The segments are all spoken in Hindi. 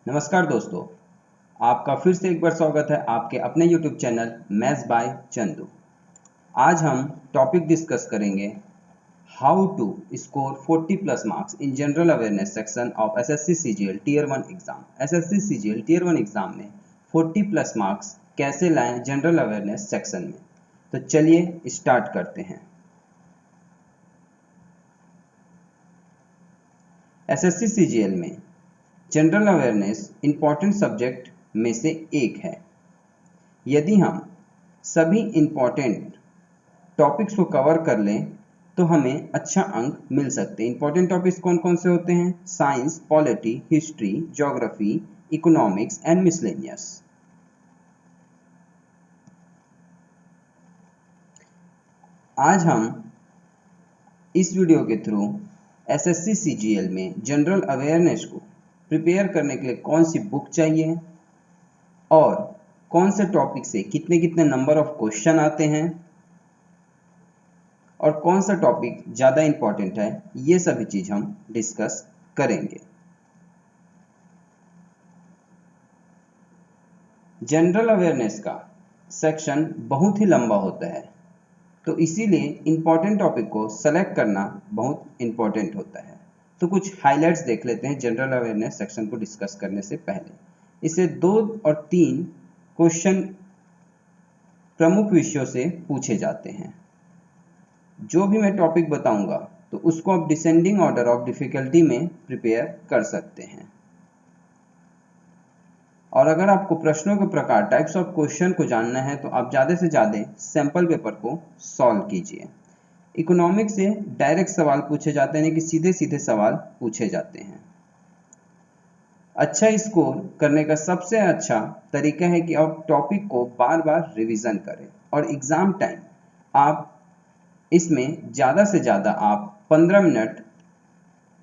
नमस्कार दोस्तों, आपका फिर से एक बार स्वागत है आपके अपने YouTube channel maths by Chandu. आज हम टॉपिक डिस्कस करेंगे how to score 40 plus marks in general awareness section of SSC CGL tier 1 exam. SSC CGL tier 1 exam में 40 प्लस मार्क्स कैसे लाएं जनरल अवेयरनेस सेक्शन में। तो चलिए स्टार्ट करते हैं। एसएससी सीजीएल में जनरल अवेयरनेस इंपॉर्टेंट सब्जेक्ट में से एक है। यदि हम सभी इंपॉर्टेंट टॉपिक्स को कवर कर लें तो हमें अच्छा अंक मिल सकते हैं। इंपॉर्टेंट टॉपिक्स कौन कौन से होते हैं? Science, polity, history, geography, economics and miscellaneous. आज हम इस वीडियो के थ्रू एसएससी सीजीएल में जनरल अवेयरनेस को प्रिपेयर करने के लिए कौन सी बुक चाहिए और कौन से टॉपिक से कितने कितने नंबर ऑफ क्वेश्चन आते हैं और कौन सा टॉपिक ज़्यादा इंपॉर्टेंट है, ये सभी चीज़ हम डिस्कस करेंगे। जनरल अवेयरनेस का सेक्शन बहुत ही लंबा होता है, तो इसीलिए इंपॉर्टेंट टॉपिक को सेलेक्ट करना बहुत इंपॉर्टेंट होता है। तो कुछ हाइलाइट्स देख लेते हैं जनरल अवेयरनेस सेक्शन को डिस्कस करने से पहले। इसे 2 और 3 क्वेश्चन प्रमुख विषयों से पूछे जाते हैं। जो भी मैं टॉपिक बताऊंगा तो उसको आप डिसेंडिंग ऑर्डर ऑफ डिफिकल्टी में प्रिपेयर कर सकते हैं। और अगर आपको प्रश्नों के प्रकार टाइप्स ऑफ क्वेश्चन को जानना है तो आप ज़्यादा से ज़्यादा सैंपल पेपर को सॉल्व कीजिए। इकोनॉमिक्स से डायरेक्ट सवाल पूछे जाते हैं कि सीधे सीधे सवाल पूछे जाते हैं। अच्छा स्कोर करने का सबसे अच्छा तरीका है कि आप टॉपिक को बार बार रिवीजन करें और एग्जाम टाइम आप इसमें ज़्यादा से ज़्यादा आप 15 मिनट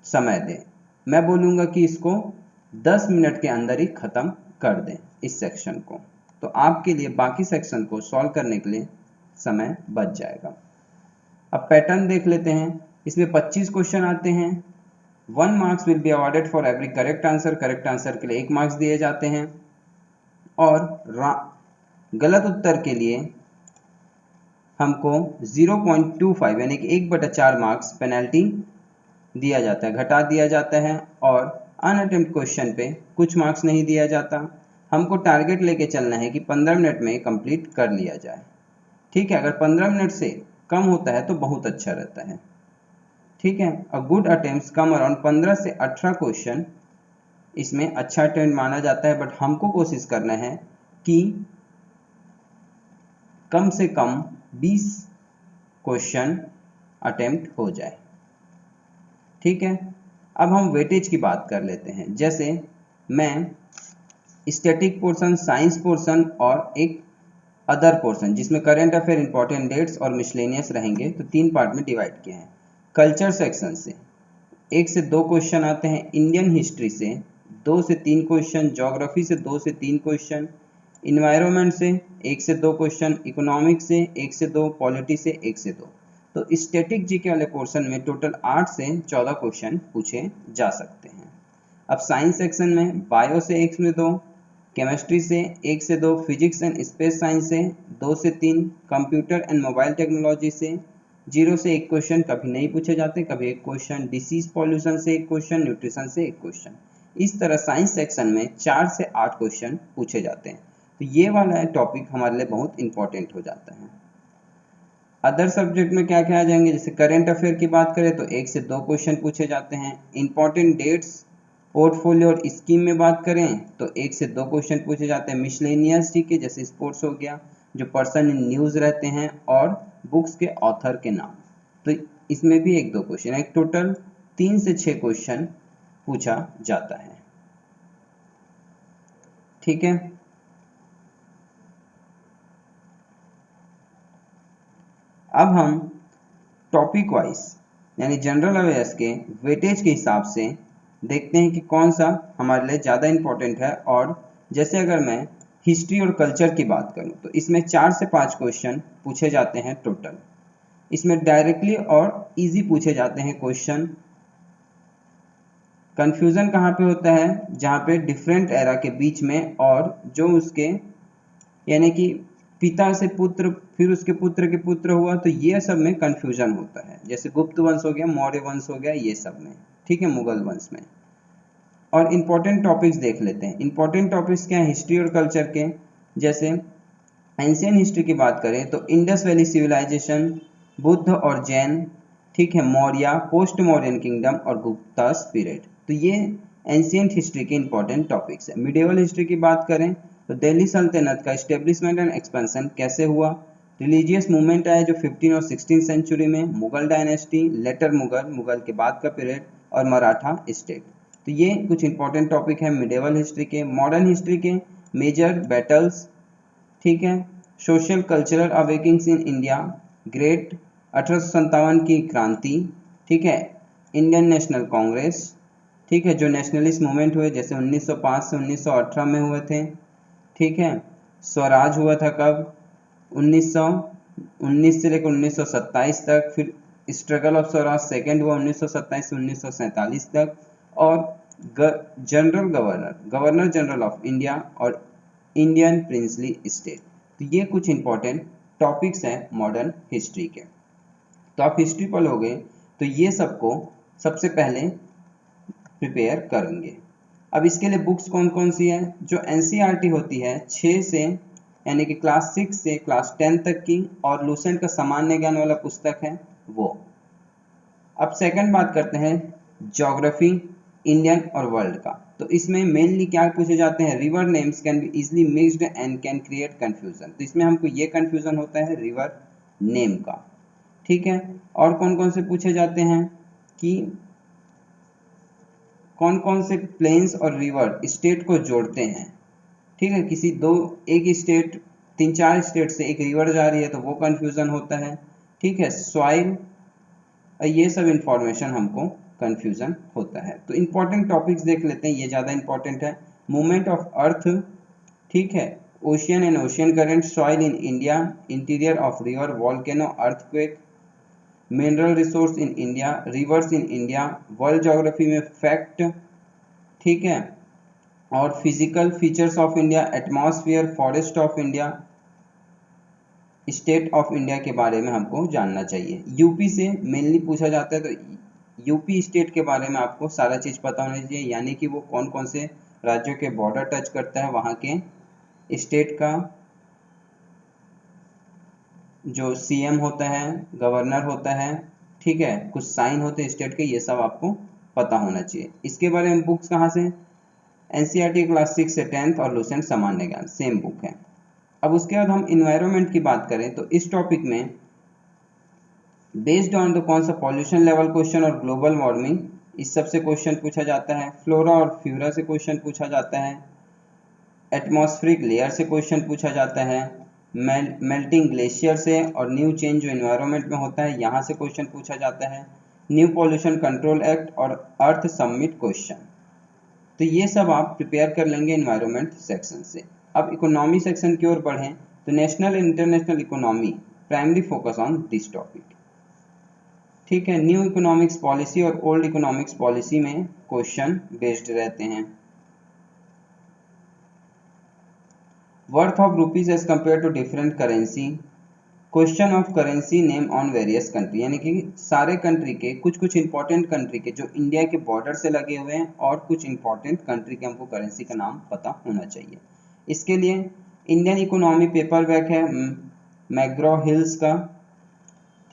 समय दें। मैं बोलूँगा कि इसको 10 मिनट के अंदर ही ख़त्म कर दें इस सेक्शन को, तो आपके लिए बाकी सेक्शन को सॉल्व करने के लिए समय बच जाएगा। अब पैटर्न देख लेते हैं। इसमें 25 क्वेश्चन आते हैं। 1 marks will be awarded for every correct answer. Correct answer के लिए 1 मार्क्स दिए जाते हैं और गलत उत्तर के लिए हमको 0.25 यानी कि 1/4 मार्क्स पेनल्टी दिया जाता है, घटा दिया जाता है। और अनअटेम्प्ट क्वेश्चन पे कुछ मार्क्स नहीं दिया जाता। हमको टारगेट लेके चलना है कि 15 मिनट में कंप्लीट कर लिया जाए। ठीक है, अगर 15 मिनट से कम होता है तो बहुत अच्छा रहता है। ठीक है, a good attempt come around 15 से 18 क्वेश्चन इसमें अच्छा अटेम्प्ट माना जाता है, बट हमको कोशिश करना है कि कम से कम 20 क्वेश्चन अटेम्प्ट हो जाए। ठीक है, अब हम वेटेज की बात कर लेते हैं। जैसे मैं स्टैटिक पोर्शन, साइंस पोर्शन और एक अदर पोर्शन जिसमें करंट अफेयर, इंपॉर्टेंट डेट्स और मिसलेनियस रहेंगे, तो 3 पार्ट में डिवाइड किए हैं। कल्चर सेक्शन से 1 से 2 क्वेश्चन आते हैं, इंडियन हिस्ट्री से 2 से 3 क्वेश्चन, ज्योग्राफी से 2 से 3 क्वेश्चन, इन्वायरमेंट से 1 से 2 क्वेश्चन, इकोनॉमिक्स से 1 से 2, पॉलिटी से 1 से 2। तो स्टैटिक जीके वाले पोर्शन में टोटल 8 से 14 क्वेश्चन पूछे जा सकते हैं। अब साइंस सेक्शन में बायो से 1 से 2, केमिस्ट्री से 1 से 2, फिजिक्स एंड स्पेस साइंस से 2 से 3, कंप्यूटर एंड मोबाइल टेक्नोलॉजी से 0 से 1 क्वेश्चन कभी नहीं पूछे जाते, कभी 1 क्वेश्चन, डिसीज पॉल्यूशन से 1 क्वेश्चन, न्यूट्रिशन से 1 क्वेश्चन। इस तरह साइंस सेक्शन में 4 से 8 क्वेश्चन पूछे जाते हैं। तो ये वाला टॉपिक हमारे लिए बहुत इंपॉर्टेंट हो जाता है। अदर सब्जेक्ट में क्या क्या आ जाएंगे? जैसे करंट अफेयर की बात करें तो 1 से 2 क्वेश्चन पूछे जाते हैं। इंपॉर्टेंट डेट्स, पोर्टफोलियो और स्कीम में बात करें तो 1 से 2 क्वेश्चन पूछे जाते हैं। मिसलेनियस जीके जैसे स्पोर्ट्स हो गया, जो पर्सन इन न्यूज़ रहते हैं, और बुक्स के ऑथर के नाम, तो इसमें भी 1-2 क्वेश्चन, एक टोटल 3 से 6 क्वेश्चन पूछा जाता है। ठीक है, अब हम टॉपिक वाइज यानी जनरल अवेयर्स के वेटेज के हिसाब से देखते हैं कि कौन सा हमारे लिए ज़्यादा इंपॉर्टेंट है। और जैसे अगर मैं हिस्ट्री और कल्चर की बात करूं तो इसमें 4 से 5 क्वेश्चन पूछे जाते हैं टोटल। इसमें डायरेक्टली और इजी पूछे जाते हैं क्वेश्चन। कंफ्यूजन कहाँ पे होता है, जहाँ पे डिफरेंट एरा के बीच में और जो उसके यानी कि पिता से पुत्र फिर उसके पुत्र के पुत्र हुआ, तो ये सब में कंफ्यूजन होता है। जैसे गुप्त वंश हो गया, मौर्य वंश हो गया, ये सब में, ठीक है, मुगल वंश में। और इम्पोर्टेंट टॉपिक्स देख लेते हैं। इम्पोर्टेंट टॉपिक्स क्या है हिस्ट्री और कल्चर के, जैसे एंशियन हिस्ट्री की बात करें तो इंडस वैली सिविलाइजेशन, बुद्ध और जैन, ठीक है, मौर्य, पोस्ट मौर्यन किंगडम और गुप्तास पीरियड। तो ये एंशियंट हिस्ट्री के इंपॉर्टेंट टॉपिक्स है। मिडिवल हिस्ट्री की बात करें तो दिल्ली सल्तनत का एस्टेब्लिशमेंट एंड एक्सपेंशन कैसे हुआ, रिलीजियस मूवमेंट आया जो 15 और 16 सेंचुरी में, मुगल डायनेस्टी, लेटर मुगल, मुगल के बाद का पीरियड, और मराठा स्टेट। तो ये कुछ इंपॉर्टेंट टॉपिक है मिडिवल हिस्ट्री के। मॉडर्न हिस्ट्री के मेजर बैटल्स, ठीक है, social cultural awakenings in India, great 1857 की क्रांति, ठीक है, इंडियन नेशनल कांग्रेस, ठीक है, जो नेशनलिस्ट मूवमेंट हुए जैसे 1905 से 1918 में हुए थे, ठीक है, स्वराज हुआ था कब, 1919 से लेकर 1927 तक, फिर स्ट्रगल ऑफ स्वराज सेकेंड हुआ 1927 से 1947 तक, और general governor general of India और इंडियन प्रिंसली स्टेट। तो ये कुछ इंपॉर्टेंट टॉपिक्स हैं मॉडर्न हिस्ट्री के। तो आप हिस्ट्री पर लोगे तो ये सबको सबसे पहले प्रिपेयर करेंगे। अब इसके लिए बुक्स कौन कौन सी है, जो एनसीईआरटी होती है 6 से यानी कि क्लास 6 से क्लास 10 तक की, और लूसेंट का सामान्य ज्ञान वाला पुस्तक है वो। अब सेकंड बात करते हैं ज्योग्राफी इंडियन और वर्ल्ड का। तो इसमें मेनली क्या पूछे जाते हैं, river names can be easily mixed and can create confusion. तो इसमें हमको ये कंफ्यूजन होता है रिवर नेम का, ठीक है। और कौन कौन से पूछे जाते हैं कि कौन कौन से प्लेन्स और रिवर स्टेट को जोड़ते हैं, ठीक है, किसी दो एक स्टेट 3-4 स्टेट से एक रिवर जा रही है तो वो कंफ्यूजन होता है, ठीक है, सॉइल, ये सब इंफॉर्मेशन हमको कंफ्यूजन होता है। तो इंपॉर्टेंट टॉपिक्स देख लेते हैं, ये ज़्यादा इंपॉर्टेंट है। मूवमेंट ऑफ अर्थ, ठीक है, ocean and ocean current, soil in India, interior of river, volcano, earthquake, mineral resource in India, reverse in India, world geography में फैक्ट, ठीक है, और physical features of India, atmosphere, forest of India, state of India के बारे में हमको जानना चाहिए। यूपी से मेनली पूछा जाता है, तो यूपी स्टेट के बारे में आपको सारा चीज़ पता होना चाहिए, यानी कि वो कौन कौन से राज्यों के बॉर्डर टच करता है, वहाँ के स्टेट का जो सीएम होता है, गवर्नर होता है, ठीक है, कुछ साइन होते हैं स्टेट के, ये सब आपको पता होना चाहिए। इसके बारे में बुक्स कहाँ से, एनसीईआरटी क्लास 6 से 10th और लूसेंट सामान्य ज्ञान सेम बुक है। अब उसके बाद हम इन्वायरमेंट की बात करें तो इस टॉपिक में बेस्ड ऑन द कौन सा पॉल्यूशन लेवल क्वेश्चन और ग्लोबल वार्मिंग, इस सब से क्वेश्चन पूछा जाता है। फ्लोरा और फ्यूरा से क्वेश्चन पूछा जाता है। एटमॉस्फेरिक लेयर से क्वेश्चन पूछा जाता है। मेल्टिंग ग्लेशियर से और न्यू चेंज जो एनवायरनमेंट में होता है यहाँ से क्वेश्चन पूछा जाता है। न्यू पॉल्यूशन कंट्रोल एक्ट और अर्थ समिट क्वेश्चन। तो ये सब आप प्रिपेयर कर लेंगे एनवायरनमेंट सेक्शन से। अब इकोनॉमी सेक्शन की ओर बढ़ें तो national international economy primary focus on this topic, ठीक है। न्यू इकोनॉमिक्स पॉलिसी और ओल्ड इकोनॉमिक्स पॉलिसी में क्वेश्चन बेस्ड रहते हैं। Worth of rupees as compare to different currency, question of currency name on various country, यानी कि सारे कंट्री के कुछ कुछ इंपॉर्टेंट कंट्री के जो इंडिया के बॉर्डर से लगे हुए हैं और कुछ इंपॉर्टेंट कंट्री के हमको करेंसी का नाम पता होना चाहिए। इसके लिए इंडियन इकोनॉमी पेपर बैक है मैग्रो हिल्स का,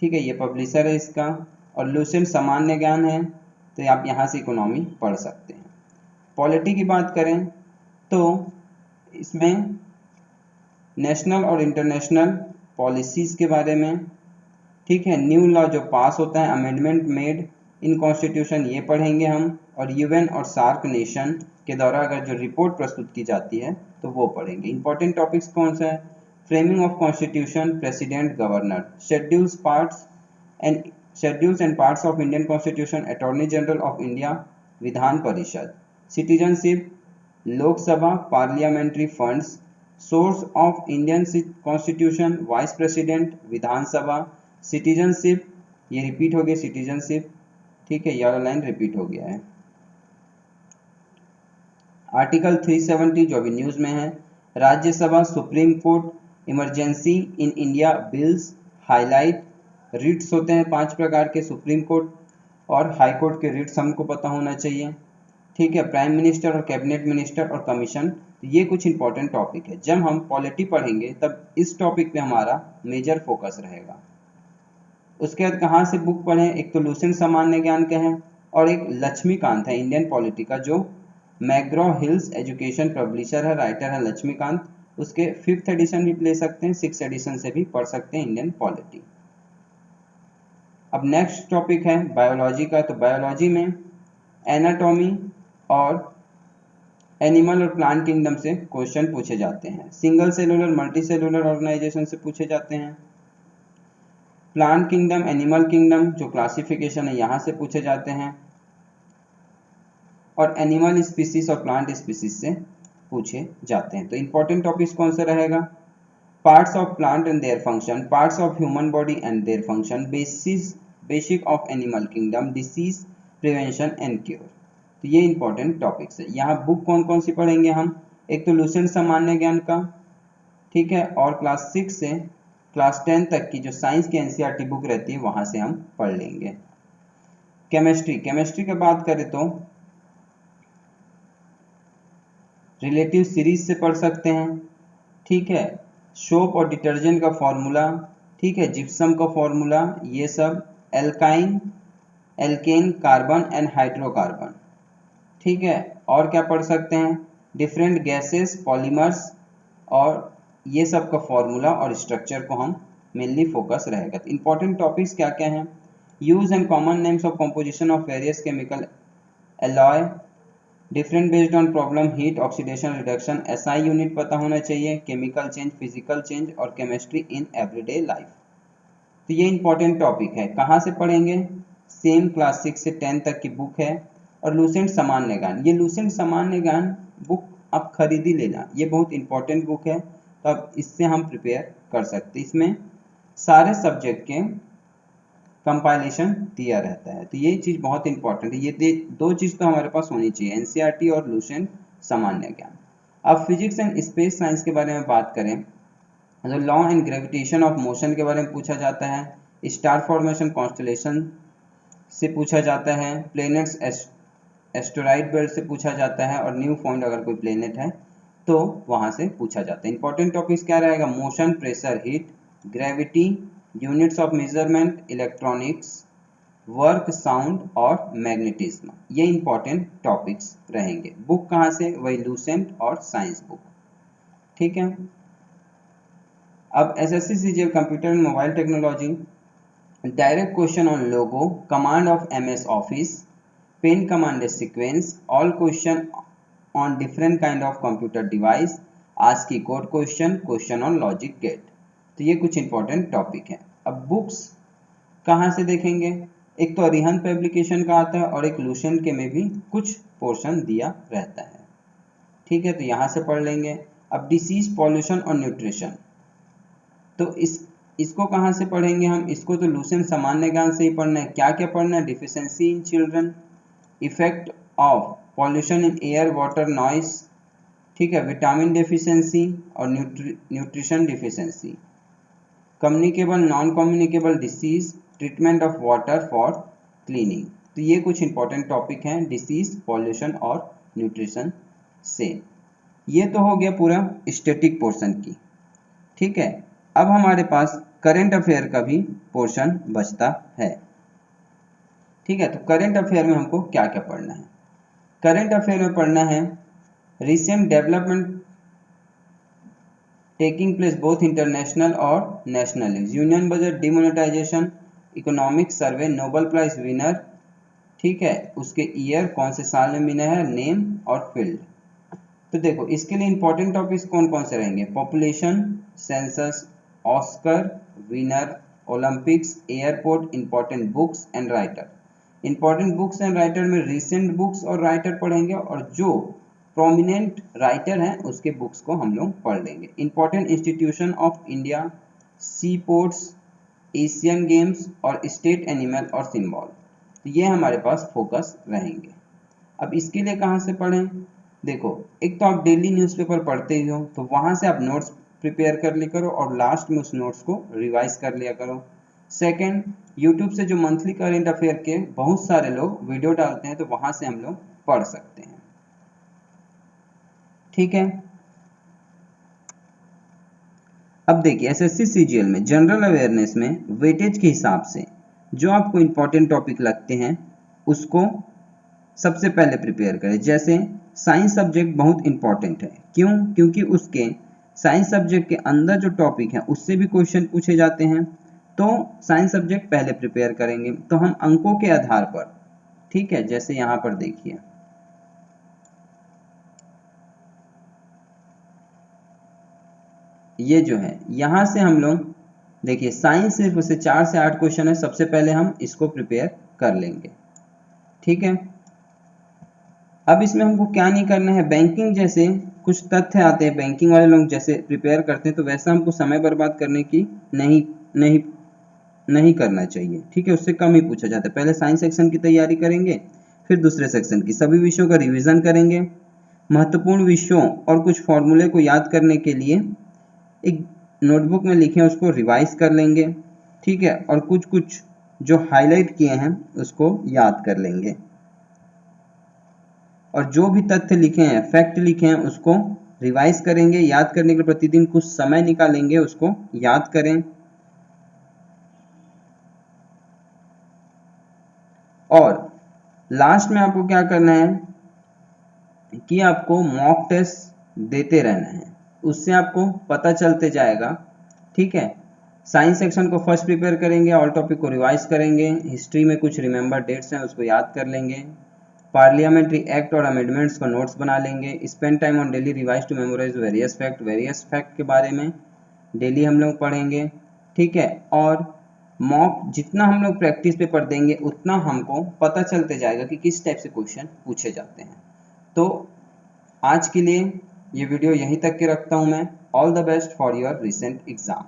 ठीक है, ये पब्लिशर है इसका, और लूसेंट सामान्य ज्ञान है, तो आप यहाँ से इकोनॉमी पढ़ सकते हैं। पॉलिटी की बात करें तो इसमें नेशनल और इंटरनेशनल पॉलिसीज के बारे में, ठीक है, न्यू लॉ जो पास होता है, अमेंडमेंट मेड इन कॉन्स्टिट्यूशन, ये पढ़ेंगे हम, और यूएन और सार्क नेशन के द्वारा अगर जो रिपोर्ट प्रस्तुत की जाती है तो वो पढ़ेंगे। इंपॉर्टेंट टॉपिक्स कौन सा है, framing of constitution, president, governor, schedules and parts of Indian constitution, attorney general of India, Vidhan Parishad, citizenship, Lok Sabha, parliamentary funds, source of Indian constitution, vice president, Vidhan Sabha, citizenship, ये रिपीट हो गया सिटीजनशिप, ठीक है, ये वाला लाइन रिपीट हो गया है। आर्टिकल 370 जो अभी न्यूज में है, Rajya Sabha, supreme court, emergency in India bills, highlight, writs होते हैं 5 प्रकार के, सुप्रीम कोर्ट और हाई कोर्ट के रिट्स हमको पता होना चाहिए। ठीक है, प्राइम मिनिस्टर और कैबिनेट मिनिस्टर और कमीशन, ये कुछ इंपॉर्टेंट टॉपिक है। जब हम पॉलिटी पढ़ेंगे तब इस टॉपिक पे हमारा मेजर फोकस रहेगा। उसके बाद कहाँ से बुक पढ़ें, एक तो लुसेंट सामान्य ज्ञान का है और एक लक्ष्मीकांत है इंडियन पॉलिटी का, जो मैग्रॉ हिल्स एजुकेशन पब्लिशर है, राइटर है लक्ष्मीकांत। उसके 5th एडिशन भी ले सकते हैं, 6th एडिशन से भी पढ़ सकते हैं इंडियन पॉलिटी। अब नेक्स्ट टॉपिक है बायोलॉजी का, तो बायोलॉजी में एनाटॉमी और एनिमल और प्लांट किंगडम से क्वेश्चन पूछे जाते हैं। Single cellular multi cellular organization से पूछे जाते हैं। प्लांट किंगडम, एनिमल किंगडम जो क्लासिफिकेशन है यहाँ से पूछे जाते हैं, और एनिमल स्पीसीज और प्लांट स्पीसीज से पूछे जाते हैं। तो इंपॉर्टेंट टॉपिक्स कौन सा रहेगा, parts of plant and their function, parts of human body and their function, basic of animal kingdom, disease prevention and cure. तो ये इंपॉर्टेंट टॉपिक्स है। यहाँ बुक कौन कौन सी पढ़ेंगे हम, एक तो लुसेंट सामान्य ज्ञान का, ठीक है, और क्लास 6 से क्लास 10 तक की जो साइंस की एनसीईआरटी बुक रहती है वहां से हम पढ़ लेंगे। केमिस्ट्री की बात करें तो रिलेटिव सीरीज से पढ़ सकते हैं। ठीक है, सोप और डिटर्जेंट का फॉर्मूला, ठीक है, जिप्सम का फॉर्मूला, ये सब, alkyne, alkane, carbon and hydrocarbon. ठीक है, और क्या पढ़ सकते हैं, डिफरेंट गैसेस, पॉलीमर्स, और ये सब का फॉर्मूला और स्ट्रक्चर को हम मेनली फोकस रहेगा। इंपॉर्टेंट टॉपिक्स क्या क्या हैं, use and common names of composition of various chemical alloy, different based on problem, heat, oxidation, reduction, SI unit पता होना चाहिए, केमिकल चेंज, फिजिकल चेंज और केमिस्ट्री इन एवरीडे लाइफ। तो ये इंपॉर्टेंट टॉपिक है। कहाँ से पढ़ेंगे, सेम क्लास 6 से 10 तक की बुक है। और लुसेंट सामान्य ज्ञान, ये लुसेंट सामान्य ज्ञान बुक आप खरीद ही लेना, ये बहुत इंपॉर्टेंट बुक है, तो अब इससे हम प्रिपेयर कर सकते हैं। इसमें सारे सब्जेक्ट के कंपाइलेशन दिया रहता है, तो ये चीज बहुत इंपॉर्टेंट है। ये दो चीज तो हमारे पास होनी चाहिए, एनसीईआरटी और लुसेंट सामान्य ज्ञान। अब फिजिक्स एंड स्पेस साइंस के बारे में बात करें तो law and gravitation of motion के बारे में पूछा जाता है, स्टार फॉर्मेशन, कॉन्स्टलेशन से पूछा जाता है, प्लैनेट्स, एस्टेरॉइड बेल्ट से पूछा जाता है, और न्यू फाउंड अगर कोई प्लैनेट है तो वहां से पूछा जाता है। इंपॉर्टेंट टॉपिक्स क्या रहेगा, motion, pressure, heat, gravity, units of measurement, electronics, work, sound और मैग्नेटिज्म, ये इंपॉर्टेंट टॉपिक्स रहेंगे। बुक कहाँ से, वही लुसेंट और साइंस बुक। ठीक है, अब SSC CGL computer and mobile technology, direct question on logo, command of MS office, pen command sequence, all question on different kind of computer device, आज की code question, question on logic gate. तो ये कुछ इंपॉर्टेंट टॉपिक है। अब बुक्स कहाँ से देखेंगे, एक तो अरिहंत पब्लिकेशन का आता है और एक लुसेंट के में भी कुछ पोर्शन दिया रहता है। ठीक है, तो यहाँ से पढ़ लेंगे। अब डिसीज, पॉल्यूशन और न्यूट्रिशन, तो इसको कहाँ से पढ़ेंगे हम, इसको तो लुसेंट सामान्य ज्ञान से ही पढ़ना है। क्या क्या पढ़ना है, deficiency in children, effect of pollution in air, water, noise, ठीक है, विटामिन डेफिशिएंसी और nutrition deficiency, communicable, non communicable disease, treatment of water for cleaning. तो ये कुछ इंपॉर्टेंट टॉपिक हैं डिसीज, पॉल्यूशन और न्यूट्रिशन से। ये तो हो गया पूरा स्टैटिक पोर्शन की। ठीक है, अब हमारे पास करंट अफेयर का भी पोर्शन बचता है। ठीक है, तो करंट अफेयर में हमको क्या क्या पढ़ना है, करंट अफेयर में पढ़ना है recent development taking place both international और national, union budget, demonetisation, economic survey, Nobel prize winner, ठीक है, उसके ईयर कौन से साल में मिला है, नेम और फील्ड। तो देखो इसके लिए इंपॉर्टेंट टॉपिक्स कौन कौन से रहेंगे, population, census, Oscar winner, Olympics, airport, important books and writer. Important books and writer में रिसेंट बुक्स और राइटर पढ़ेंगे, और जो प्रोमिनेंट राइटर हैं उसके बुक्स को हम लोग पढ़ लेंगे। Important institution of India, sea ports, Asian games और स्टेट एनिमल और सिंबल, तो ये हमारे पास फोकस रहेंगे। अब इसके लिए कहाँ से पढ़ें, देखो, एक तो आप डेली न्यूज़पेपर पढ़ते ही हो, तो वहां से आप नोट्स प्रिपेयर कर लिया करो और लास्ट में उस नोट्स को रिवाइज कर लिया करो। सेकंड, यूट्यूब से जो मंथली करंट अफेयर के बहुत सारे लोग वीडियो डालते हैं, तो वहां से हम लोग पढ़ सकते हैं। ठीक है। अब देखिए, एसएससी सीजीएल में जनरल अवेयरनेस में वेटेज के हिसाब से जो आपको इंपॉर्टेंट टॉपिक लगते हैं उसको सबसे पहले प्रिपेयर करें। जैसे साइंस सब्जेक्ट बहुत इंपॉर्टेंट है, क्यों? क्योंकि उसके साइंस सब्जेक्ट के अंदर जो टॉपिक है उससे भी क्वेश्चन पूछे जाते हैं, तो साइंस सब्जेक्ट पहले प्रिपेयर करेंगे। तो हम अंकों के आधार पर, ठीक है, जैसे यहां पर देखिए, ये जो है यहां से हम लोग देखिए साइंस सिर्फ से 4 से 8 क्वेश्चन है, सबसे पहले हम इसको प्रिपेयर कर लेंगे। ठीक है। अब इसमें हमको क्या नहीं करना है, बैंकिंग जैसे कुछ तथ्य आते हैं, बैंकिंग वाले लोग जैसे प्रिपेयर करते हैं, तो वैसा हमको समय बर्बाद करने की नहीं नहीं नहीं करना चाहिए। ठीक है, उससे कम ही पूछा जाता है। पहले साइंस सेक्शन की तैयारी करेंगे, फिर दूसरे सेक्शन की, सभी विषयों का रिवीजन करेंगे। महत्वपूर्ण विषयों और कुछ फॉर्मूले को याद करने के लिए एक नोटबुक में लिखे उसको रिवाइज कर लेंगे। ठीक है, और कुछ कुछ जो हाईलाइट किए हैं उसको याद कर लेंगे, और जो भी तथ्य लिखे हैं, फैक्ट लिखे हैं, उसको रिवाइज करेंगे। याद करने के लिए प्रतिदिन कुछ समय निकालेंगे, उसको याद करें। और लास्ट में आपको क्या करना है कि आपको मॉक टेस्ट देते रहना है, उससे आपको पता चलते जाएगा। ठीक है, साइंस सेक्शन को फर्स्ट प्रिपेयर करेंगे, ऑल टॉपिक को रिवाइज करेंगे, हिस्ट्री में कुछ रिमेंबर डेट्स हैं उसको याद कर लेंगे, पार्लियामेंट्री एक्ट और अमेंडमेंट्स को नोट्स बना लेंगे, spend time on daily revise to memorize various fact के बारे में डेली हम लोग पढ़ेंगे। ठीक है, और मॉक जितना हम लोग प्रैक्टिस पेपर देंगे उतना हमको पता चलते जाएगा कि किस टाइप से क्वेश्चन पूछे जाते हैं। तो आज के लिए ये वीडियो यहीं तक के रखता हूं मैं। All the best for your recent exam.